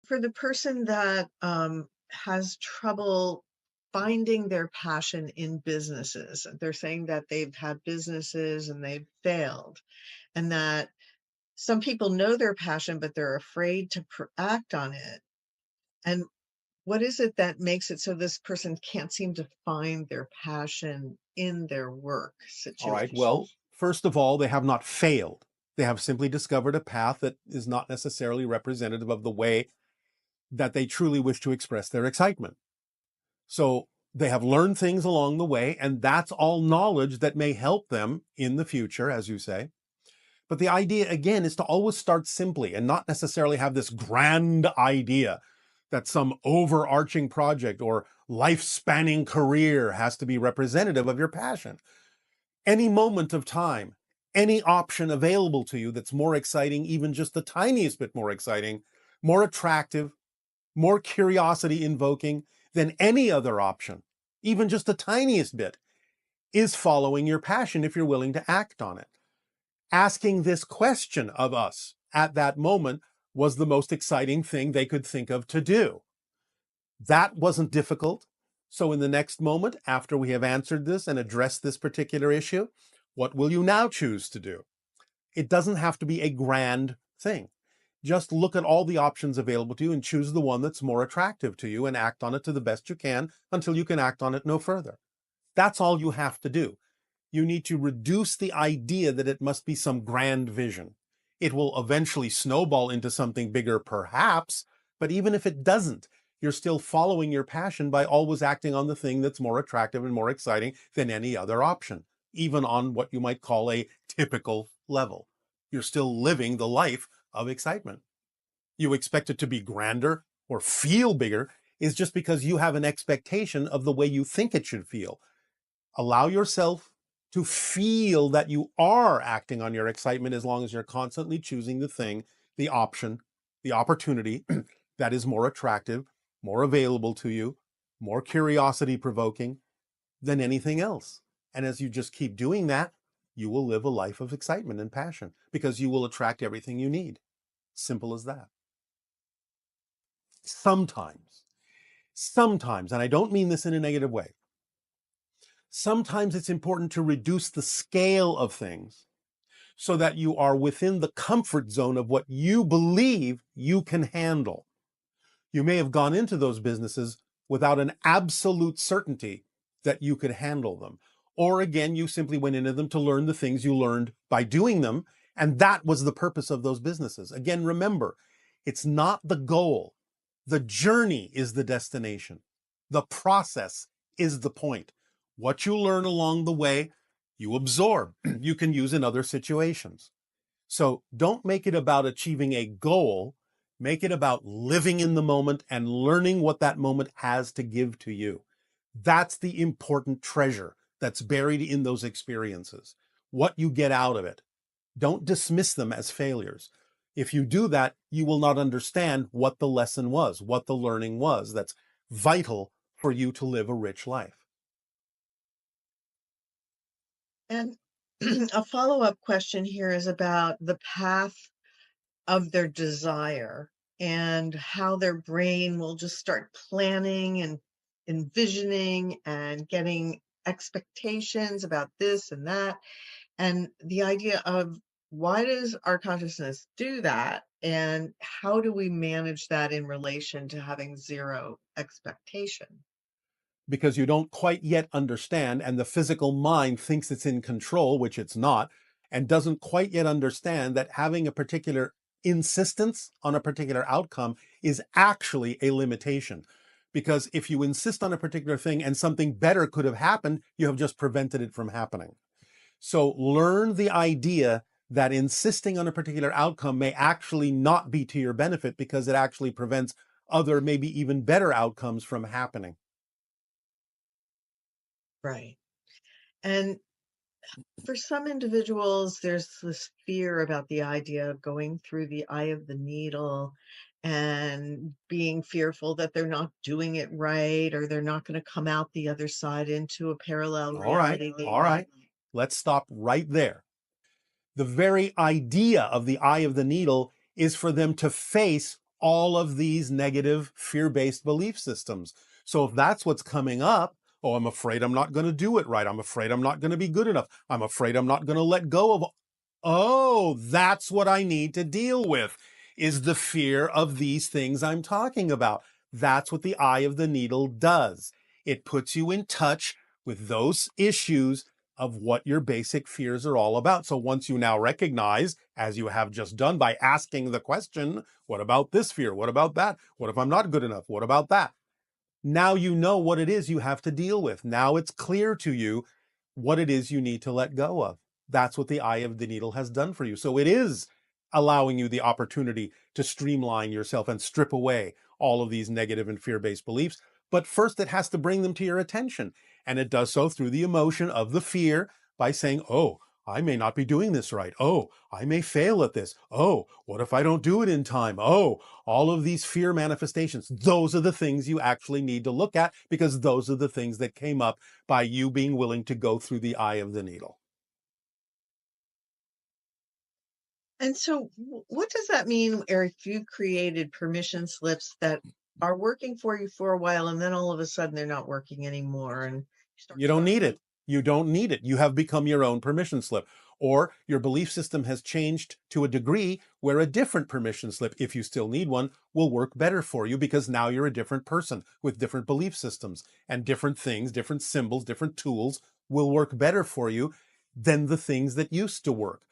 for the person that has trouble finding their passion in businesses, they're saying that they've had businesses and they've failed, and that some people know their passion, but they're afraid to act on it. And what is it that makes it so this person can't seem to find their passion in their work All right. situation? Well, first of all, they have not failed. They have simply discovered a path that is not necessarily representative of the way that they truly wish to express their excitement. So they have learned things along the way, and that's all knowledge that may help them in the future, as you say. But the idea, again, is to always start simply and not necessarily have this grand idea that some overarching project or life-spanning career has to be representative of your passion. Any moment of time, any option available to you that's more exciting, even just the tiniest bit more exciting, more attractive, more curiosity invoking than any other option, even just the tiniest bit, is following your passion if you're willing to act on it. Asking this question of us at that moment was the most exciting thing they could think of to do. That wasn't difficult. So in the next moment, after we have answered this and addressed this particular issue, what will you now choose to do? It doesn't have to be a grand thing. Just look at all the options available to you and choose the one that's more attractive to you and act on it to the best you can until you can act on it no further. That's all you have to do. You need to reduce the idea that it must be some grand vision. It will eventually snowball into something bigger, perhaps, but even if it doesn't, you're still following your passion by always acting on the thing that's more attractive and more exciting than any other option, even on what you might call a typical level. You're still living the life of excitement. You expect it to be grander or feel bigger is just because you have an expectation of the way you think it should feel. Allow yourself to feel that you are acting on your excitement as long as you're constantly choosing the thing, the option, the opportunity that is more attractive, more available to you, more curiosity provoking than anything else. And as you just keep doing that, you will live a life of excitement and passion because you will attract everything you need. Simple as that. Sometimes, and I don't mean this in a negative way, sometimes it's important to reduce the scale of things so that you are within the comfort zone of what you believe you can handle. You may have gone into those businesses without an absolute certainty that you could handle them. Or again, you simply went into them to learn the things you learned by doing them, and that was the purpose of those businesses. Again, remember, it's not the goal. The journey is the destination. The process is the point. What you learn along the way, you absorb, you can use in other situations. So don't make it about achieving a goal. Make it about living in the moment and learning what that moment has to give to you. That's the important treasure that's buried in those experiences, what you get out of it. Don't dismiss them as failures. If you do that, you will not understand what the lesson was, what the learning was that's vital for you to live a rich life. And a follow-up question here is about the path of their desire and how their brain will just start planning and envisioning and getting expectations about this and that. And the idea of why does our consciousness do that? And how do we manage that in relation to having zero expectation? Because you don't quite yet understand, and the physical mind thinks it's in control, which it's not, and doesn't quite yet understand that having a particular insistence on a particular outcome is actually a limitation. Because if you insist on a particular thing and something better could have happened, you have just prevented it from happening. So learn the idea that insisting on a particular outcome may actually not be to your benefit because it actually prevents other, maybe even better outcomes from happening. Right. And for some individuals, there's this fear about the idea of going through the eye of the needle and being fearful that they're not doing it right or they're not going to come out the other side into a parallel All right, reality they all might. right. Let's stop right there. The very idea of the eye of the needle is for them to face all of these negative fear-based belief systems. So if that's what's coming up, oh, I'm afraid I'm not going to do it right. I'm afraid I'm not going to be good enough. I'm afraid I'm not going to let go of. Oh, that's what I need to deal with, is the fear of these things I'm talking about. That's what the eye of the needle does. It puts you in touch with those issues of what your basic fears are all about. So once you now recognize, as you have just done by asking the question, what about this fear? What about that? What if I'm not good enough? What about that? Now you know what it is you have to deal with. Now it's clear to you what it is you need to let go of. That's what the eye of the needle has done for you. So it is allowing you the opportunity to streamline yourself and strip away all of these negative and fear-based beliefs. But first, it has to bring them to your attention. And it does so through the emotion of the fear by saying, oh, I may not be doing this right. Oh, I may fail at this. Oh, what if I don't do it in time? Oh, all of these fear manifestations. Those are the things you actually need to look at, because those are the things that came up by you being willing to go through the eye of the needle. And so, what does that mean, if you created permission slips that are working for you for a while, and then all of a sudden they're not working anymore, and you start You don't need struggling? it. You don't need it. You have become your own permission slip. Or your belief system has changed to a degree where a different permission slip, if you still need one, will work better for you, because now you're a different person with different belief systems, and different things, different symbols, different tools will work better for you than the things that used to work.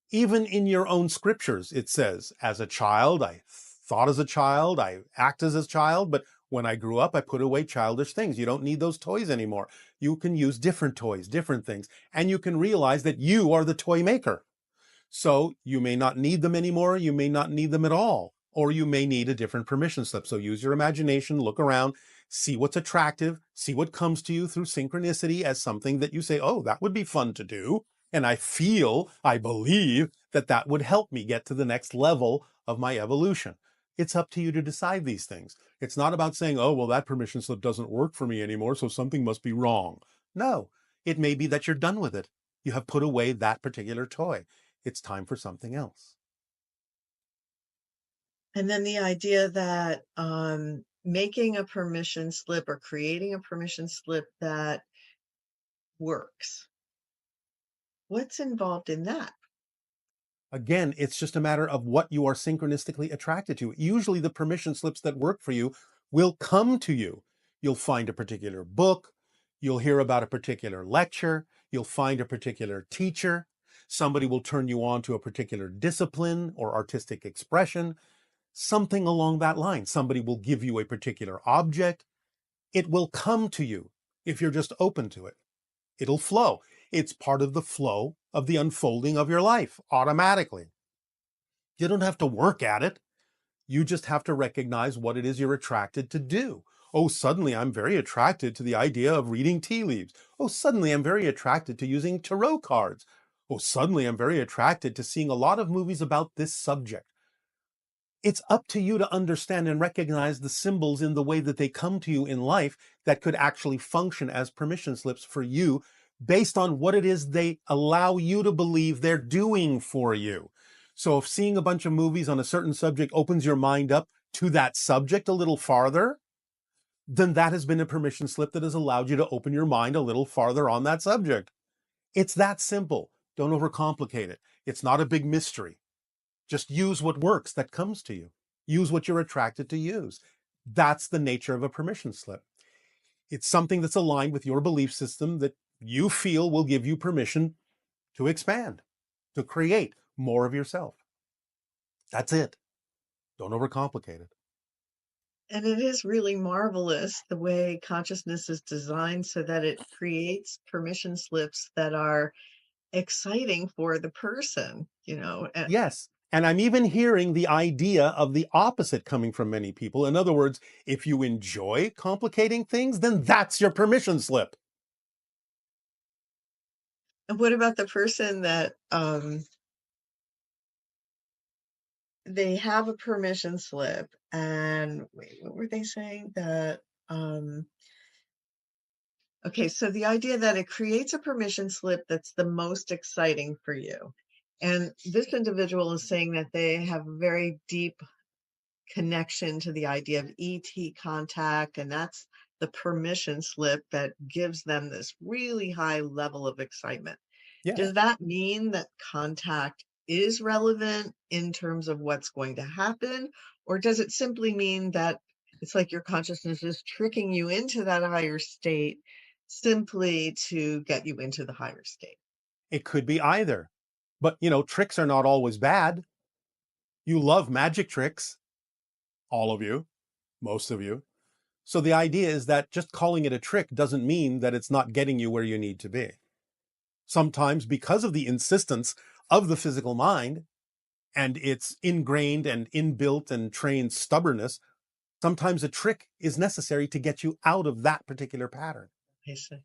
Even in your own scriptures, it says, as a child, I thought as a child, I act as a child, but when I grew up, I put away childish things. You don't need those toys anymore. You can use different toys, different things, and you can realize that you are the toy maker. So you may not need them anymore. You may not need them at all, or you may need a different permission slip. So use your imagination, look around, see what's attractive, see what comes to you through synchronicity as something that you say, oh, that would be fun to do. And I believe that that would help me get to the next level of my evolution. It's up to you to decide these things. It's not about saying, oh, well, that permission slip doesn't work for me anymore, so something must be wrong. No, it may be that you're done with it. You have put away that particular toy. It's time for something else. And then the idea that making a permission slip or creating a permission slip that works. What's involved in that? Again, it's just a matter of what you are synchronistically attracted to. Usually the permission slips that work for you will come to you. You'll find a particular book, you'll hear about a particular lecture, you'll find a particular teacher, somebody will turn you on to a particular discipline or artistic expression, something along that line. Somebody will give you a particular object. It will come to you if you're just open to it. It'll flow. It's part of the flow of the unfolding of your life automatically. You don't have to work at it. You just have to recognize what it is you're attracted to do. Oh, suddenly I'm very attracted to the idea of reading tea leaves. Oh, suddenly I'm very attracted to using tarot cards. Oh, suddenly I'm very attracted to seeing a lot of movies about this subject. It's up to you to understand and recognize the symbols in the way that they come to you in life that could actually function as permission slips for you, based on what it is they allow you to believe they're doing for you. So if seeing a bunch of movies on a certain subject opens your mind up to that subject a little farther, then that has been a permission slip that has allowed you to open your mind a little farther on that subject. It's that simple. Don't overcomplicate it. It's not a big mystery. Just use what works that comes to you. Use what you're attracted to use. That's the nature of a permission slip. It's something that's aligned with your belief system that you feel will give you permission to expand, to create more of yourself. That's it. Don't overcomplicate it. And it is really marvelous the way consciousness is designed so that it creates permission slips that are exciting for the person, and Yes. And I'm even hearing the idea of the opposite coming from many people. In other words, if you enjoy complicating things, then that's your permission slip. what about the person that they have a permission slip and wait, what were they saying? That okay, so the idea that it creates a permission slip that's the most exciting for you. And this individual is saying that they have very deep connection to the idea of ET contact, and that's the permission slip that gives them this really high level of excitement. Yeah, Does that mean that contact is relevant in terms of what's going to happen? Or does it simply mean that it's like your consciousness is tricking you into that higher state simply to get you into the higher state? it could be either. But, tricks are not always bad. You love magic tricks, all of you, most of you. So the idea is that just calling it a trick doesn't mean that it's not getting you where you need to be. Sometimes, because of the insistence of the physical mind and its ingrained and inbuilt and trained stubbornness, sometimes a trick is necessary to get you out of that particular pattern. I see.